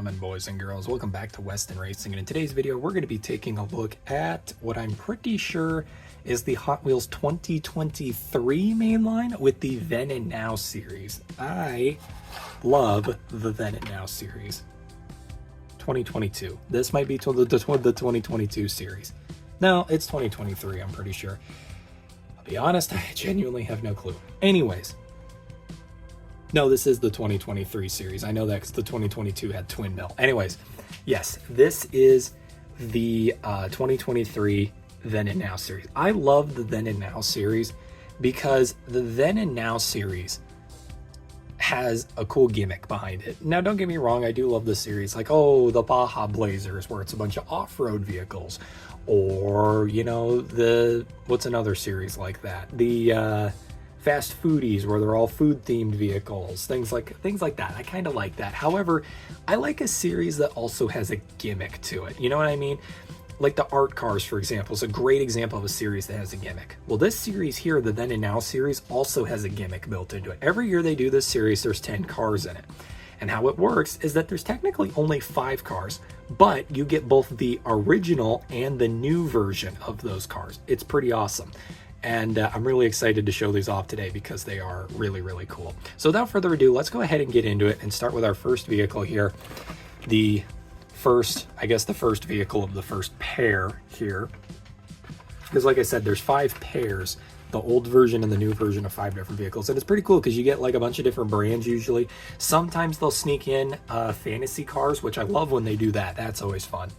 gentlemen, boys and girls, welcome back to Weston Racing, and in today's video we're going to be taking a look at what I'm pretty sure is the Hot Wheels 2023 mainline with the Then and Now series. I love the Then and Now series. 2022. This might be the 2022 series. No, it's 2023, I'm pretty sure. I'll be honest, I genuinely have no clue. Anyways. No, this is the 2023 series. I know that because the 2022 had Twin Mill. Anyways, yes, this is the 2023 Then and Now series. I love the Then and Now series because the Then and Now series has a cool gimmick behind it. Now, don't get me wrong, I do love the series. Like, oh, the Baja Blazers, where it's a bunch of off-road vehicles. Or, you know, what's another series like that? The Fast Foodies, where they're all food-themed vehicles, things like that. I kind of like that. However, I like a series that also has a gimmick to it. You know what I mean? Like the Art Cars, for example, is a great example of a series that has a gimmick. Well, this series here, the Then and Now series, also has a gimmick built into it. Every year they do this series, there's 10 cars in it. And how it works is that there's technically only 5 cars, but you get both the original and the new version of those cars. It's pretty awesome. And I'm really excited to show these off today because they are really, really cool. So without further ado, let's go ahead and get into it and start with our first vehicle here. The first vehicle of the first pair here. Because like I said, there's 5 pairs, the old version and the new version of 5 different vehicles. And it's pretty cool because you get like a bunch of different brands usually. Sometimes they'll sneak in fantasy cars, which I love when they do that. That's always fun.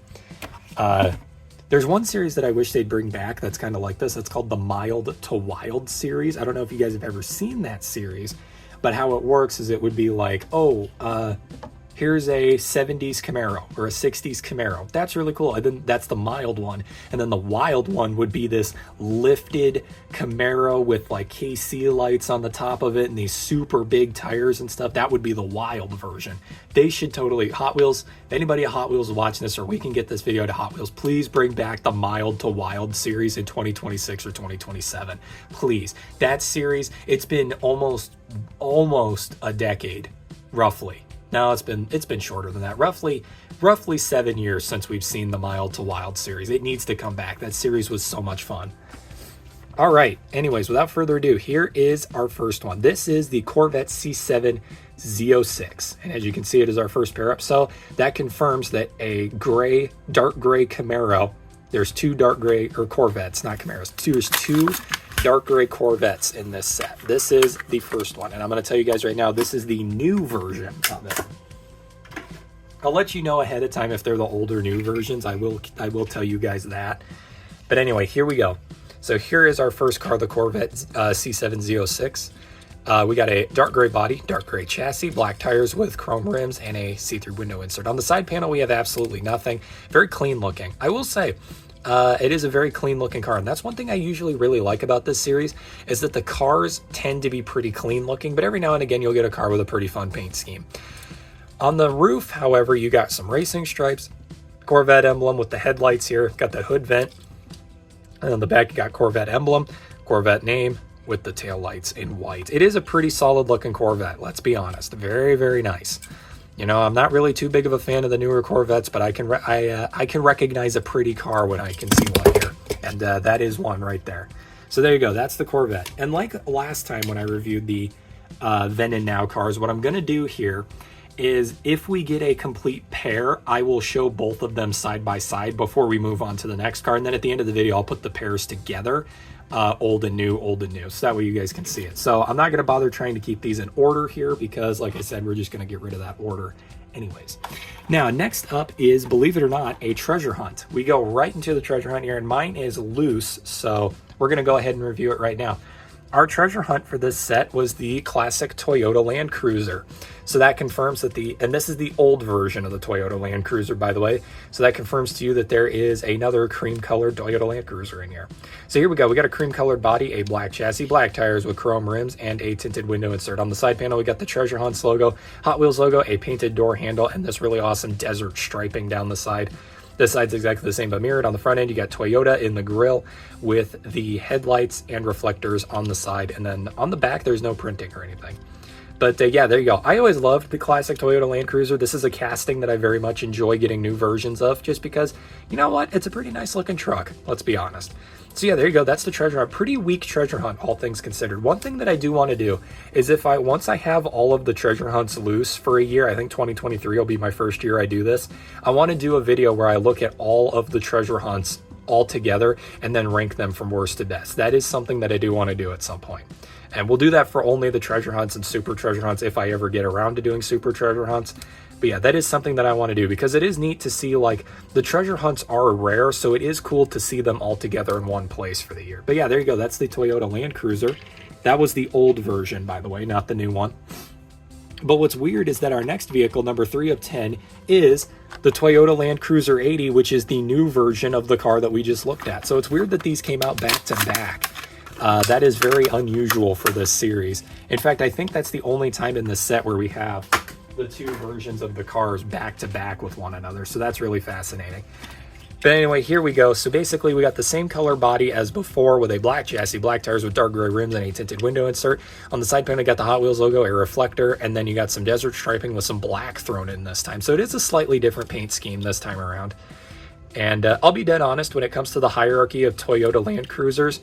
There's one series that I wish they'd bring back that's kind of like this. It's called the Mild to Wild series. I don't know if you guys have ever seen that series, but how it works is it would be like, here's a 70s Camaro or a 60s Camaro. That's really cool. And then that's the mild one. And then the wild one would be this lifted Camaro with like KC lights on the top of it and these super big tires and stuff. That would be the wild version. They should totally, Hot Wheels, if anybody at Hot Wheels is watching this or we can get this video to Hot Wheels, please bring back the Mild to Wild series in 2026 or 2027. Please. That series, it's been almost a decade, roughly. No, it's been shorter than that. Roughly 7 years since we've seen the Mild to Wild series. It needs to come back. That series was so much fun. All right. Anyways, without further ado, here is our first one. This is the Corvette C7 Z06. And as you can see, it is our first pair up. So that confirms that a dark gray Camaro, there's 2 dark gray, or Corvettes, not Camaros. There's 2 dark gray Corvettes in this set. This is the first one, and I'm going to tell you guys right now, this is the new version of it. I'll let you know ahead of time if they're the older new versions. I will tell you guys that. But anyway, here we go. So here is our first car, the Corvette C7 Z06. We got a dark gray body, dark gray chassis, black tires with chrome rims, and a see-through window insert. On the side panel, we have absolutely nothing. Very clean looking. I will say, it is a very clean looking car, and that's one thing I usually really like about this series is that the cars tend to be pretty clean looking, but every now and again you'll get a car with a pretty fun paint scheme. On the roof, however, you got some racing stripes, Corvette emblem with the headlights here, got the hood vent, and on the back you got Corvette emblem, Corvette name with the tail lights in white. It is a pretty solid looking Corvette, let's be honest. Very, very nice. You know, I'm not really too big of a fan of the newer Corvettes, but I can recognize a pretty car when I can see one here, and that is one right there. So there you go. That's the Corvette. And like last time when I reviewed the Then and Now cars, what I'm going to do here is if we get a complete pair, I will show both of them side by side before we move on to the next car, and then at the end of the video, I'll put the pairs together. Old and new, so that way you guys can see it. So I'm not going to bother trying to keep these in order here because, like I said, we're just going to get rid of that order anyways. Now, next up is, believe it or not, a treasure hunt. We go right into the treasure hunt here, and mine is loose, so we're going to go ahead and review it right now. Our treasure hunt for this set was the classic Toyota Land Cruiser. So that confirms that and this is the old version of the Toyota Land Cruiser, by the way. So that confirms to you that there is another cream-colored Toyota Land Cruiser in here. So here we go. We got a cream-colored body, a black chassis, black tires with chrome rims, and a tinted window insert. On the side panel, we got the Treasure Hunts logo, Hot Wheels logo, a painted door handle, and this really awesome desert striping down the side. This side's exactly the same, but mirrored. On the front end, you got Toyota in the grille with the headlights and reflectors on the side. And then on the back, there's no printing or anything. But yeah, there you go. I always loved the classic Toyota Land Cruiser. This is a casting that I very much enjoy getting new versions of, just because, you know what? It's a pretty nice looking truck, let's be honest. So yeah, there you go. That's the treasure hunt. Pretty weak treasure hunt, all things considered. One thing that I do want to do is once I have all of the treasure hunts loose for a year, I think 2023 will be my first year I do this. I want to do a video where I look at all of the treasure hunts all together and then rank them from worst to best. That is something that I do want to do at some point. And we'll do that for only the treasure hunts and super treasure hunts if I ever get around to doing super treasure hunts. But yeah, that is something that I want to do because it is neat to see, like, the treasure hunts are rare, so it is cool to see them all together in one place for the year. But yeah, there you go. That's the Toyota Land Cruiser. That was the old version, by the way, not the new one. But what's weird is that our next vehicle, number 3 of 10, is the Toyota Land Cruiser 80, which is the new version of the car that we just looked at. So it's weird that these came out back to back. That is very unusual for this series. In fact, I think that's the only time in this set where we have the two versions of the cars back to back with one another. So that's really fascinating. But anyway, here we go. So basically we got the same color body as before with a black chassis, black tires with dark gray rims and a tinted window insert. On the side panel, you got the Hot Wheels logo, a reflector, and then you got some desert striping with some black thrown in this time. So it is a slightly different paint scheme this time around. And I'll be dead honest, when it comes to the hierarchy of Toyota Land Cruisers,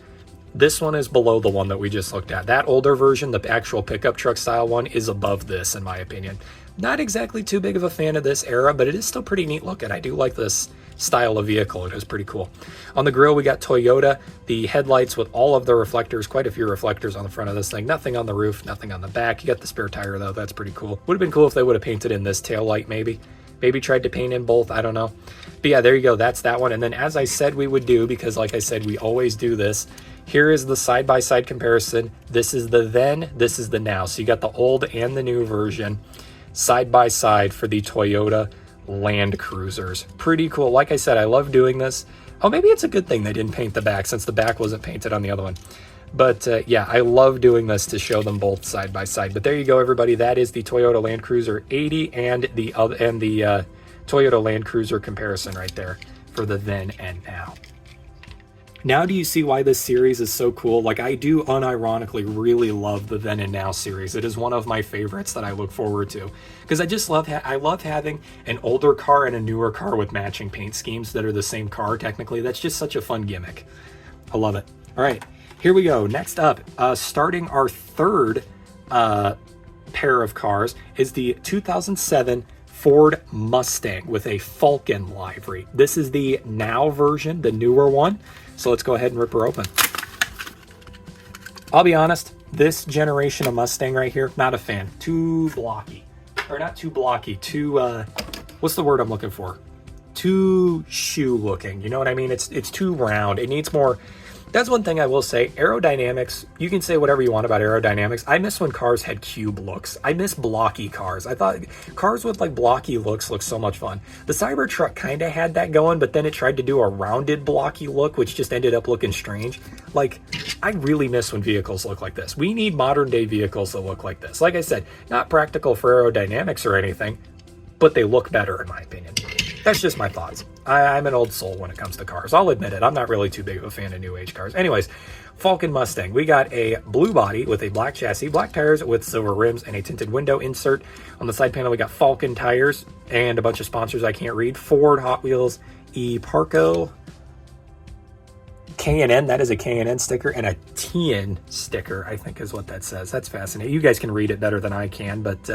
this one is below the one that we just looked at. That older version, the actual pickup truck style one, is above this in my opinion. Not exactly too big of a fan of this era, but it is still pretty neat looking. I do like this style of vehicle. It is pretty cool. On the grill, we got Toyota, the headlights with all of the reflectors, quite a few reflectors on the front of this thing. Nothing on the roof, nothing on the back. You got the spare tire though. That's pretty cool. Would have been cool if they would have painted in this tail light maybe. Maybe tried to paint in both, I don't know. But yeah, there you go. That's that one. And then as I said we would do, because like I said, we always do this, here is the side-by-side comparison. This is the then, this is the now. So you got the old and the new version side-by-side for the Toyota Land Cruisers. Pretty cool. Like I said, I love doing this. Oh, maybe it's a good thing they didn't paint the back since the back wasn't painted on the other one. But yeah, I love doing this to show them both side by side. But there you go, everybody. That is the Toyota Land Cruiser 80 and the Toyota Land Cruiser comparison right there for the then and now. Now do you see why this series is so cool? Like, I do unironically really love the Then and Now series. It is one of my favorites that I look forward to because I just love I love having an older car and a newer car with matching paint schemes that are the same car technically. That's just such a fun gimmick. I love it. All right, here we go. Next up, starting our third pair of cars is the 2007 Ford Mustang with a Falcon livery. This is the now version, the newer one. So let's go ahead and rip her open. I'll be honest, this generation of Mustang right here, not a fan. Too blocky. Or not too blocky, too, what's the word I'm looking for? Too shoe looking, you know what I mean? It's too round. It needs more. That's one thing I will say. Aerodynamics, you can say whatever you want about aerodynamics. I miss when cars had cube looks. I miss blocky cars. I thought cars with like blocky looks look so much fun. The Cybertruck kind of had that going, but then it tried to do a rounded blocky look, which just ended up looking strange. Like, I really miss when vehicles look like this. We need modern day vehicles that look like this. Like I said, not practical for aerodynamics or anything, but they look better in my opinion. That's just my thoughts. I'm an old soul when it comes to cars. I'll admit it. I'm not really too big of a fan of new age cars. Anyways, Falcon Mustang. We got a blue body with a black chassis, black tires with silver rims, and a tinted window insert. On the side panel, we got Falcon tires and a bunch of sponsors I can't read. Ford, Hot Wheels, Parco, K&N. That is a K&N sticker, and a TN sticker, I think is what that says. That's fascinating. You guys can read it better than I can, but...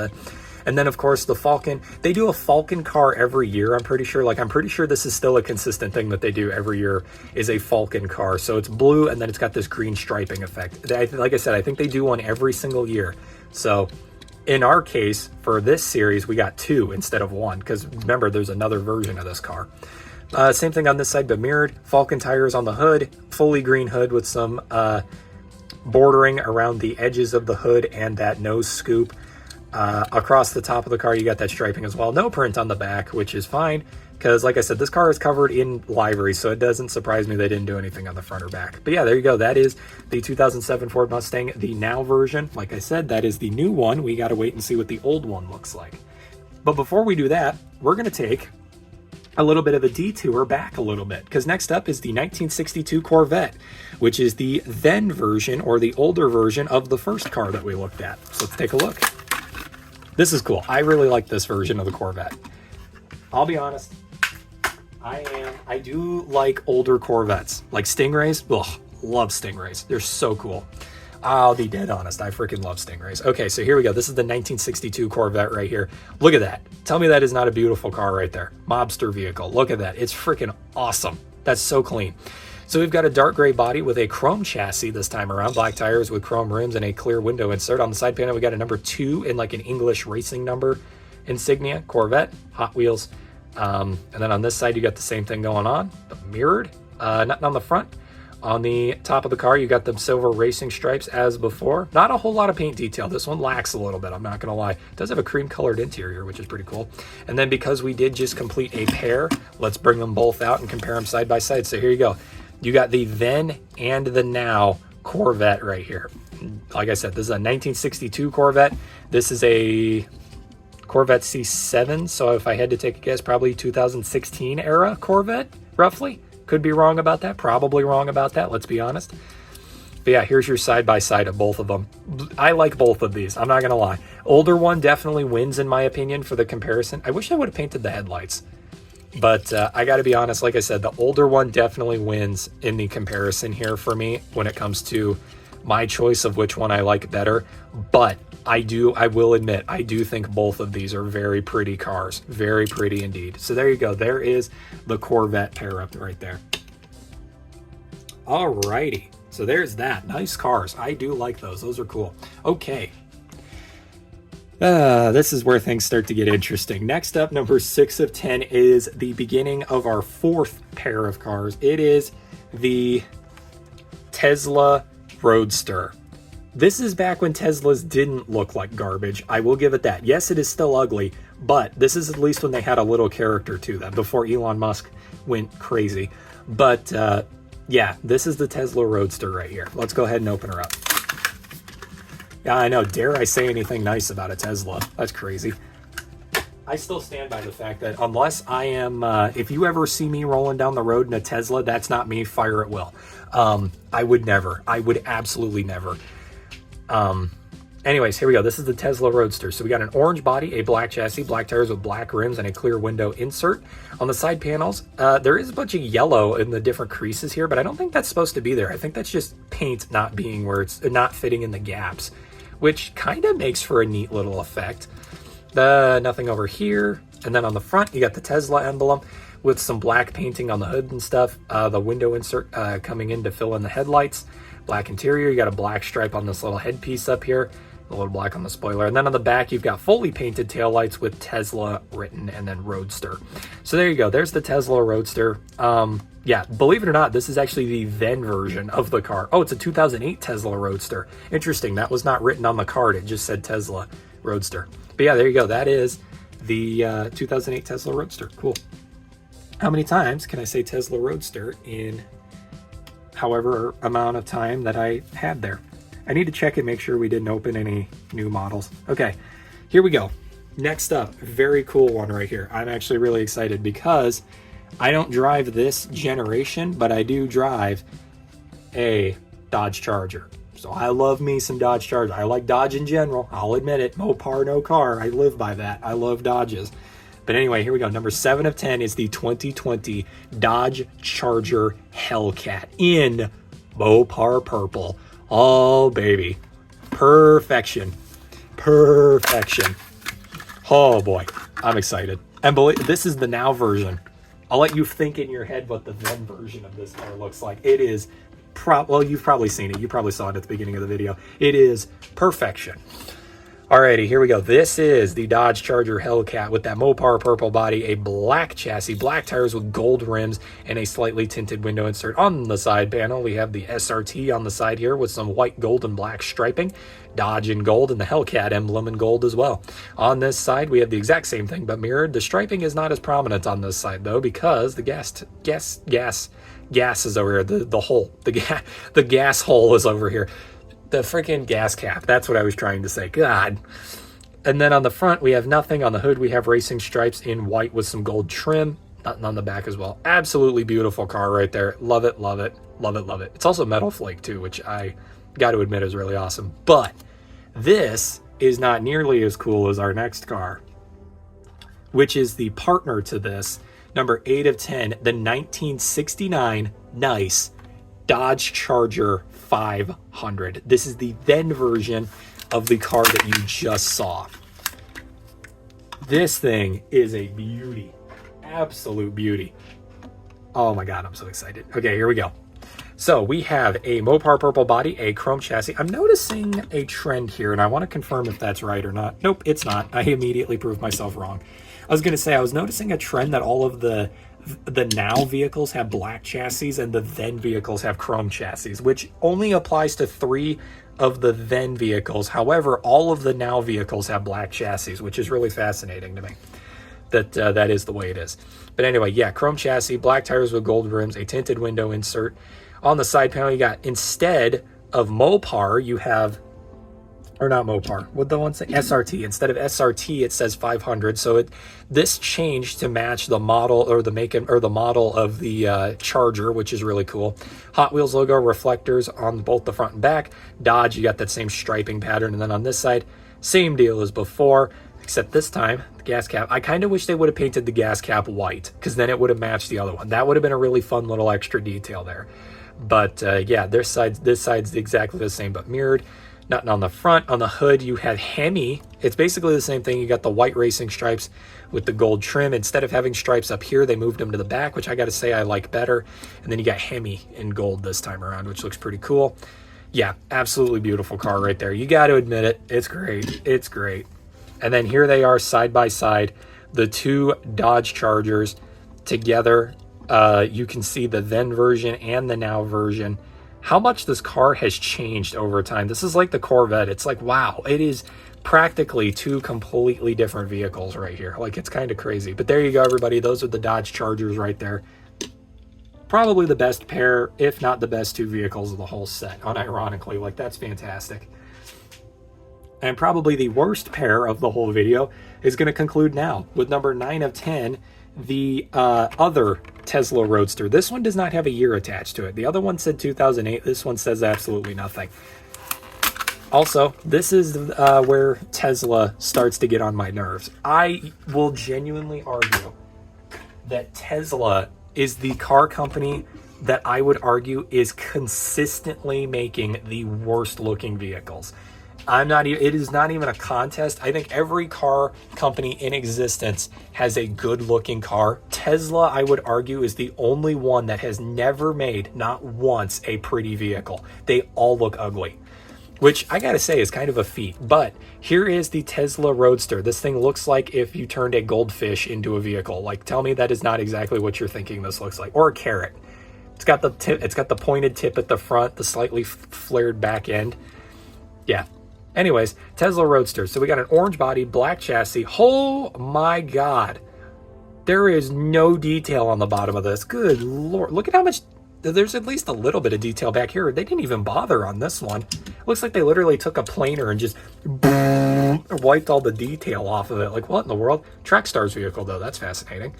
and then, of course, the Falcon. They do a Falcon car every year, I'm pretty sure. Like, I'm pretty sure this is still a consistent thing that they do every year is a Falcon car. So it's blue, and then it's got this green striping effect. Like I said, I think they do one every single year. So in our case, for this series, we got two instead of one. Because, remember, there's another version of this car. Same thing on this side, but mirrored. Falcon tires on the hood. Fully green hood with some bordering around the edges of the hood and that nose scoop. Across the top of the car, you got that striping as well. No print on the back, which is fine, because like I said, this car is covered in livery, so it doesn't surprise me they didn't do anything on the front or back. But yeah, there you go. That is the 2007 Ford Mustang, the now version. Like I said, that is the new one. We got to wait and see what the old one looks like. But before we do that, we're going to take a little bit of a detour back a little bit, because next up is the 1962 Corvette, which is the then version or the older version of the first car that we looked at. So let's take a look. This is cool. I really like this version of the Corvette. I'll be honest. I do like older Corvettes. Like Stingrays. Ugh, love Stingrays. They're so cool. I'll be dead honest. I freaking love Stingrays. Okay, so here we go. This is the 1962 Corvette right here. Look at that. Tell me that is not a beautiful car right there. Mobster vehicle. Look at that. It's freaking awesome. That's so clean. So we've got a dark gray body with a chrome chassis this time around, black tires with chrome rims and a clear window insert. On the side panel, we got a number 2 in like an English racing number insignia, Corvette, Hot Wheels. And then on this side, you got the same thing going on, but mirrored, nothing on the front. On the top of the car, you got the silver racing stripes as before. Not a whole lot of paint detail. This one lacks a little bit, I'm not going to lie. It does have a cream colored interior, which is pretty cool. And then because we did just complete a pair, let's bring them both out and compare them side by side. So here you go. You got the then and the now Corvette right here. Like I said, this is a 1962 Corvette. This is a Corvette C7. So if I had to take a guess, probably 2016 era Corvette, roughly. Could be wrong about that. Probably wrong about that. Let's be honest. But yeah, here's your side-by-side of both of them. I like both of these. I'm not going to lie. Older one definitely wins, in my opinion, for the comparison. I wish I would have painted the headlights. But I got to be honest, like I said, the older one definitely wins in the comparison here for me when it comes to my choice of which one I like better. But I will admit, I do think both of these are very pretty cars. Very pretty indeed. So there you go. There is the Corvette pair up right there. Alrighty. So there's that. Nice cars. I do like those. Those are cool. Okay. This is where things start to get interesting. Next up, number 6 of 10 is the beginning of our 4th pair of cars. It is the Tesla Roadster. This is back when Teslas didn't look like garbage. I will give it that. Yes, it is still ugly, but this is at least when they had a little character to them before Elon Musk went crazy. But yeah, this is the Tesla Roadster right here. Let's go ahead and open her up. Yeah, I know. Dare I say anything nice about a Tesla? That's crazy. I still stand by the fact that unless I am, if you ever see me rolling down the road in a Tesla, that's not me. Fire at will. I would never. I would absolutely never. Anyways, here we go. This is the Tesla Roadster. So we got an orange body, a black chassis, black tires with black rims, and a clear window insert. On the side panels, there is a bunch of yellow in the different creases here, but I don't think that's supposed to be there. I think that's just paint not being where it's not fitting in the gaps, which kind of makes for a neat little effect. Nothing over here. And then on the front, you got the Tesla emblem with some black painting on the hood and stuff. The window insert coming in to fill in the headlights. Black interior, you got a black stripe on this little headpiece up here, a little black on the spoiler. And then on the back, you've got fully painted taillights with Tesla written and then Roadster. So there you go. There's the Tesla Roadster. Yeah, believe it or not, this is actually the then version of the car. Oh, it's a 2008 Tesla Roadster. Interesting. That was not written on the card. It just said Tesla Roadster. But yeah, there you go. That is the 2008 Tesla Roadster. Cool. How many times can I say Tesla Roadster in however amount of time that I had there? I need to check and make sure we didn't open any new models. Okay, here we go. Next up, very cool one right here. I'm actually really excited because I don't drive this generation, but I do drive a Dodge Charger. So I love me some Dodge Charger. I like Dodge in general. I'll admit it. No par, no car. I live by that. I love Dodges. But anyway, here we go. Number 7 of 10 is the 2020 Dodge Charger Hellcat in Mopar Purple. Oh, baby. Perfection. Perfection. Oh, boy. I'm excited. And this is the now version. I'll let you think in your head what the then version of this car looks like. It is, well, you've probably seen it. You probably saw it at the beginning of the video. It is perfection. Alrighty, here we go. This is the Dodge Charger Hellcat with that Mopar purple body, a black chassis, black tires with gold rims, and a slightly tinted window insert. On the side panel, we have the SRT on the side here with some white, gold, and black striping, Dodge in gold, and the Hellcat emblem in gold as well. On this side, we have the exact same thing, but mirrored. The striping is not as prominent on this side, though, because the gas is over here. The hole, the gas hole is over here. The freaking gas cap. That's what I was trying to say. God. And then on the front, we have nothing. On the hood, we have racing stripes in white with some gold trim. Nothing on the back as well. Absolutely beautiful car right there. Love it, love it, love it, love it. It's also metal flake too, which I got to admit is really awesome. But this is not nearly as cool as our next car, which is the partner to this, number 8 of 10, the 1969 nice Dodge Charger 500. This is the then version of the car that you just saw. This thing is a beauty, absolute beauty. Oh my God, I'm so excited. Okay, here we go. So we have a Mopar purple body, a chrome chassis. I'm noticing a trend here, and I want to confirm if that's right or not. Nope, it's not. I immediately proved myself wrong. I was going to say, I was noticing a trend that all of the now vehicles have black chassis and the then vehicles have chrome chassis, which only applies to 3 of the then vehicles. However, all of the now vehicles have black chassis, which is really fascinating to me. That is the way it is. But anyway, yeah, chrome chassis, black tires with gold rims, a tinted window insert. On the side panel, you got, instead of Mopar, you have, or not Mopar, what the one say? SRT. Instead of SRT, it says 500. So this changed to match the model or the make or the model of the Charger, which is really cool. Hot Wheels logo, reflectors on both the front and back. Dodge, you got that same striping pattern. And then on this side, same deal as before, except this time, the gas cap. I kind of wish they would have painted the gas cap white, because then it would have matched the other one. That would have been a really fun little extra detail there. But yeah, this side's exactly the same, but mirrored. Nothing on the front. On the hood, you have Hemi. It's basically the same thing. You got the white racing stripes with the gold trim. Instead of having stripes up here, they moved them to the back, which I got to say I like better. And then you got Hemi in gold this time around, which looks pretty cool. Yeah, absolutely beautiful car right there. You got to admit it. It's great. It's great. And then here they are side by side, the 2 Dodge Chargers together. You can see the then version and the now version. How much this car has changed over time. This is like the Corvette. It's like, wow, it is practically 2 completely different vehicles right here. Like, it's kind of crazy. But there you go, everybody. Those are the Dodge Chargers right there. Probably the best pair, if not the best 2 vehicles of the whole set, unironically. Like, that's fantastic. And probably the worst pair of the whole video is going to conclude now with number 9 of 10, the other Tesla Roadster. This one does not have a year attached to it. The other one said 2008. This one says absolutely nothing. Also, this is where Tesla starts to get on my nerves. I will genuinely argue that Tesla is the car company that I would argue is consistently making the worst looking vehicles. It is not even a contest. I think every car company in existence has a good looking car. Tesla, I would argue, is the only one that has never made, not once, a pretty vehicle. They all look ugly, which I gotta say is kind of a feat. But here is the Tesla Roadster. This thing looks like if you turned a goldfish into a vehicle. Like, tell me that is not exactly what you're thinking this looks like. Or a carrot. It's got the tip. It's got the pointed tip at the front, the slightly flared back end. Yeah. Anyways, Tesla Roadster. So we got an orange body, black chassis. Oh my God. There is no detail on the bottom of this. Good Lord. Look at how much, there's at least a little bit of detail back here. They didn't even bother on this one. Looks like they literally took a planer and just wiped all the detail off of it. Like, what in the world? Trackstar's vehicle, though. That's fascinating.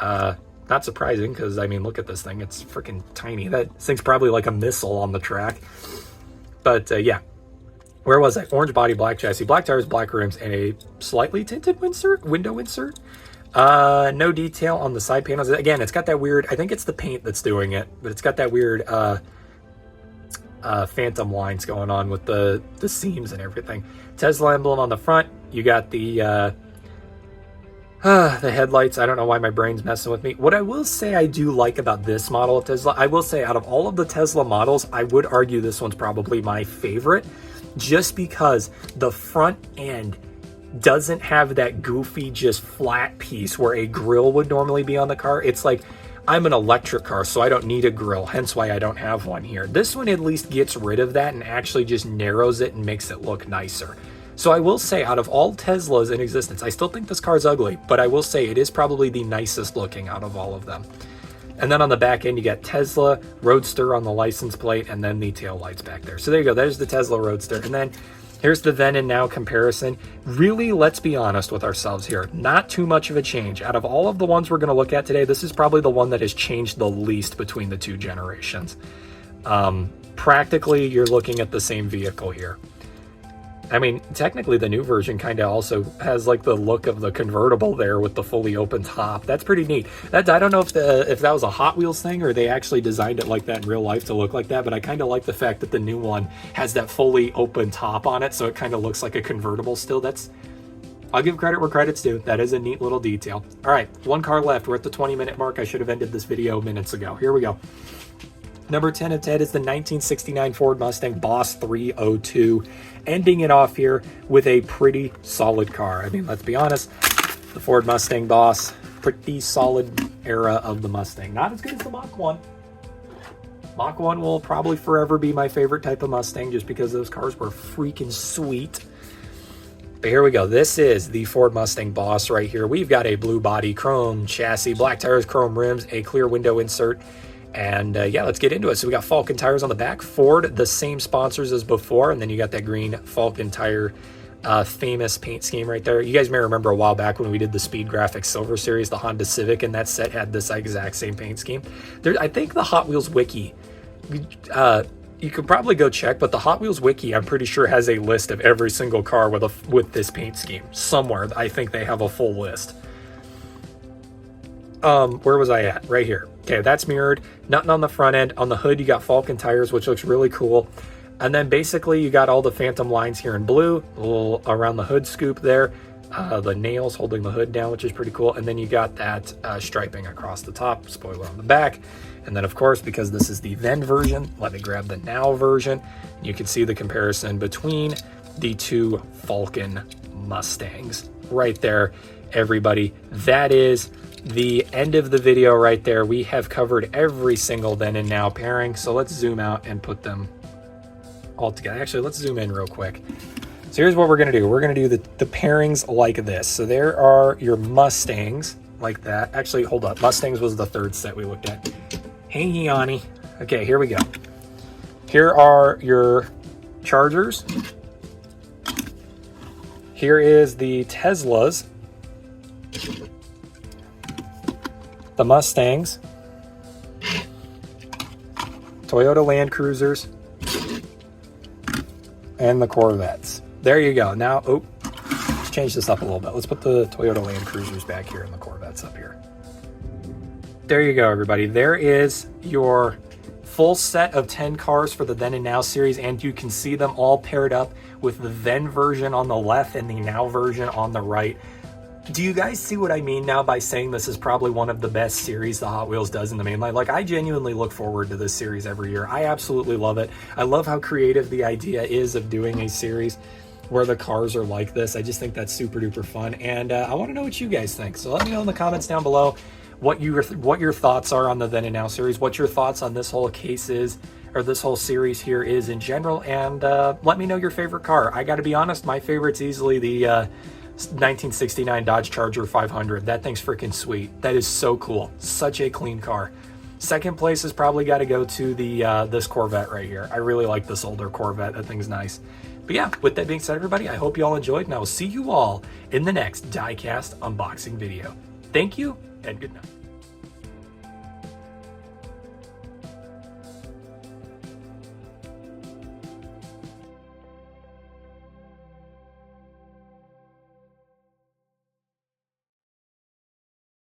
Not surprising, because, I mean, look at this thing. It's freaking tiny. That thing's probably like a missile on the track. But, yeah. Where was I? Orange body, black chassis, black tires, black rims, and a slightly tinted window insert. No detail on the side panels. Again, it's got that weird, I think it's the paint that's doing it, but it's got that weird phantom lines going on with the seams and everything. Tesla emblem on the front. You got the headlights. I don't know why my brain's messing with me. What I will say I do like about this model of Tesla, I will say out of all of the Tesla models, I would argue this one's probably my favorite, just because the front end doesn't have that goofy, just flat piece where a grill would normally be on the car. It's like, I'm an electric car, so I don't need a grill, hence why I don't have one here. This one at least gets rid of that and actually just narrows it and makes it look nicer. So I will say, out of all Teslas in existence, I still think this car's ugly, but I will say it is probably the nicest looking out of all of them. And then on the back end, you got Tesla Roadster on the license plate, and then the tail lights back there. So there you go. There's the Tesla Roadster. And then here's the then and now comparison. Really, let's be honest with ourselves here. Not too much of a change. Out of all of the ones we're going to look at today, this is probably the one that has changed the least between the 2 generations. Practically, you're looking at the same vehicle here. I mean, technically the new version kind of also has like the look of the convertible there with the fully open top. That's pretty neat. That, I don't know if that was a Hot Wheels thing or they actually designed it like that in real life to look like that, but I kind of like the fact that the new one has that fully open top on it, so it kind of looks like a convertible still. I'll give credit where credit's due. That is a neat little detail. All right, one car left. We're at the 20-minute mark. I should have ended this video minutes ago. Here we go. Number 10 of 10 is the 1969 Ford Mustang Boss 302, ending it off here with a pretty solid car. I mean, let's be honest, the Ford Mustang Boss, pretty solid era of the Mustang. Not as good as the Mach 1. Mach 1 will probably forever be my favorite type of Mustang just because those cars were freaking sweet. But here we go. This is the Ford Mustang Boss right here. We've got a blue body, chrome chassis, black tires, chrome rims, a clear window insert. And yeah, let's get into it. So we got Falcon tires on the back. Ford, the same sponsors as before. And then you got that green Falcon tire famous paint scheme right there. You guys may remember a while back when we did the Speed Graphics Silver Series, the Honda Civic and that set had this exact same paint scheme. I think the Hot Wheels Wiki, you could probably go check, but the Hot Wheels Wiki, I'm pretty sure, has a list of every single car with this paint scheme. Somewhere, I think they have a full list. Where was I at? Right here. Okay, that's mirrored. Nothing on the front end. On the hood, you got Falcon tires, which looks really cool. And then basically you got all the phantom lines here in blue, a little around the hood scoop there. The nails holding the hood down, which is pretty cool. And then you got that striping across the top, spoiler on the back. And then of course, because this is the then version, let me grab the now version. You can see the comparison between the two Falcon Mustangs right there, everybody. That is the end of the video right there. We have covered every single then and now pairing. So let's zoom out and put them all together. Actually, let's zoom in real quick. So here's what we're going to do. We're going to do the pairings like this. So there are your Mustangs like that. Actually, hold up. Mustangs was the third set we looked at. Hang on. Okay, here we go. Here are your Chargers. Here is the Teslas, the Mustangs, Toyota Land Cruisers, and the Corvettes. There you go. Now, let's change this up a little bit. Let's put the Toyota Land Cruisers back here and the Corvettes up here. There you go, everybody. There is your full set of 10 cars for the Then and Now series, and you can see them all paired up with the then version on the left and the now version on the right. Do you guys see what I mean now by saying this is probably one of the best series the Hot Wheels does in the mainline? Like, I genuinely look forward to this series every year. I absolutely love it. I love how creative the idea is of doing a series where the cars are like this. I just think that's super duper fun, and I want to know what you guys think. So let me know in the comments down below what your thoughts are on the Then and Now series, what your thoughts on this whole case is, or this whole series here is in general, and let me know your favorite car. I got to be honest, my favorite's easily the 1969 Dodge Charger 500. That thing's freaking sweet. That is so cool. Such a clean car. Second place has probably got to go to the this Corvette right here. I really like this older Corvette. That thing's nice. But yeah, with that being said, everybody, I hope you all enjoyed, and I will see you all in the next diecast unboxing video. Thank you, and good night.